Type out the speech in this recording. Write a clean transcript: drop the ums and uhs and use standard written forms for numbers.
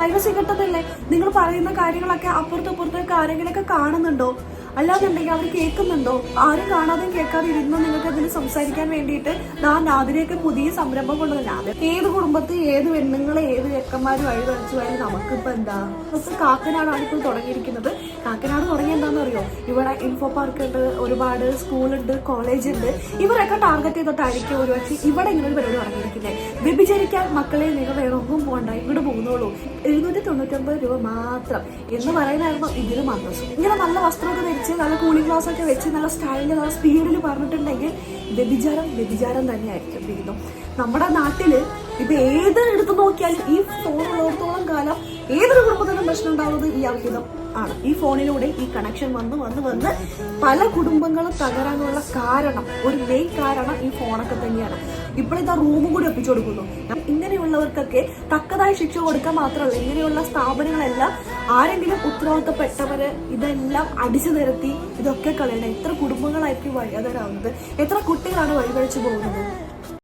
Privacy കിട്ടുന്നില്ലേ? നിങ്ങൾ പറയുന്ന കാര്യങ്ങളൊക്കെ അപ്പുറത്തെ ആരെങ്കിലൊക്കെ കാണുന്നുണ്ടോ? അല്ലാന്നുണ്ടെങ്കിൽ അവർ കേൾക്കുന്നുണ്ടോ? ആരും കാണാതെയും കേൾക്കാതെ ഇരുന്ന് നിങ്ങൾക്ക് അതിന് സംസാരിക്കാൻ വേണ്ടിയിട്ട് അതിനെയൊക്കെ പുതിയ സംരംഭം കൊണ്ടുവന്നില്ല. ഏത് കുടുംബത്തിൽ ഏത് പെണ്ണുങ്ങളെ ഏത് ചെക്കന്മാരും വഴി കളിച്ചു പോയാലും നമുക്കിപ്പോ എന്താ? കാക്കനാടാണ് ഇപ്പോൾ തുടങ്ങിയിരിക്കുന്നത്. കാക്കനാട് തുടങ്ങി എന്താണെന്ന് അറിയോ? ഇവിടെ ഇൻഫോ പാർക്ക് ഉണ്ട്, ഒരുപാട് സ്കൂളുണ്ട്, കോളേജ് ഉണ്ട്. ഇവരൊക്കെ ടാർഗറ്റ് ചെയ്തിട്ടായിരിക്കും ഒരുപക്ഷെ ഇവിടെ ഇങ്ങനെ ഒരു പരിപാടി തുടങ്ങിയിരിക്കുന്നത്. വ്യഭിചരിക്കാൻ മക്കളെ നിങ്ങൾ വേറൊന്നും പോകണ്ട, ഇങ്ങോട്ട് പോകുന്നുള്ളൂ, 799 രൂപ മാത്രം എന്ന് പറയുന്നതായിരുന്നു ഇതിന് മന്ദസ്. ഇങ്ങനെ നല്ല വസ്ത്രമൊക്കെ ധരിച്ച് നല്ല കൂളിംഗ് ഗ്ലാസ് ഒക്കെ വെച്ച് നല്ല സ്റ്റൈലിൽ നല്ല സ്പീഡിൽ പറഞ്ഞിട്ടുണ്ടെങ്കിൽ വ്യഭിചാരം തന്നെയായിരിക്കും വീണ്ടും. നമ്മുടെ നാട്ടില് ഇപ്പൊ ഏത് എടുത്തു നോക്കിയാലും ഈ ഫോൺ ഉള്ളിടത്തോളം കാലം ഏതൊരു കുടുംബത്തിനും പ്രശ്നം ഉണ്ടാവുന്നത് ഈ അവിഹിതം ആണ്. ഈ ഫോണിലൂടെ ഈ കണക്ഷൻ വന്ന് പല കുടുംബങ്ങളും തകരാനുള്ള കാരണം, ഒരു മെയിൻ കാരണം ഈ ഫോണൊക്കെ തന്നെയാണ്. ഇപ്പോഴിതാ റൂമും കൂടി ഒപ്പിച്ചു കൊടുക്കുന്നു. ഇങ്ങനെയുള്ളവർക്കൊക്കെ തക്കതായ ശിക്ഷ കൊടുക്കാൻ മാത്രമല്ല, ഇങ്ങനെയുള്ള സ്ഥാപനങ്ങളെല്ലാം ആരെങ്കിലും ഉത്തരവാദിത്തപ്പെട്ടവര് ഇതെല്ലാം അടിച്ചു നിരത്തി ഇതൊക്കെ കളയണം. എത്ര കുടുംബങ്ങളായിരിക്കും വഴിയാതരാവുന്നത്? എത്ര കുട്ടികളാണ് വഴിപഴിച്ചു പോകുന്നത്?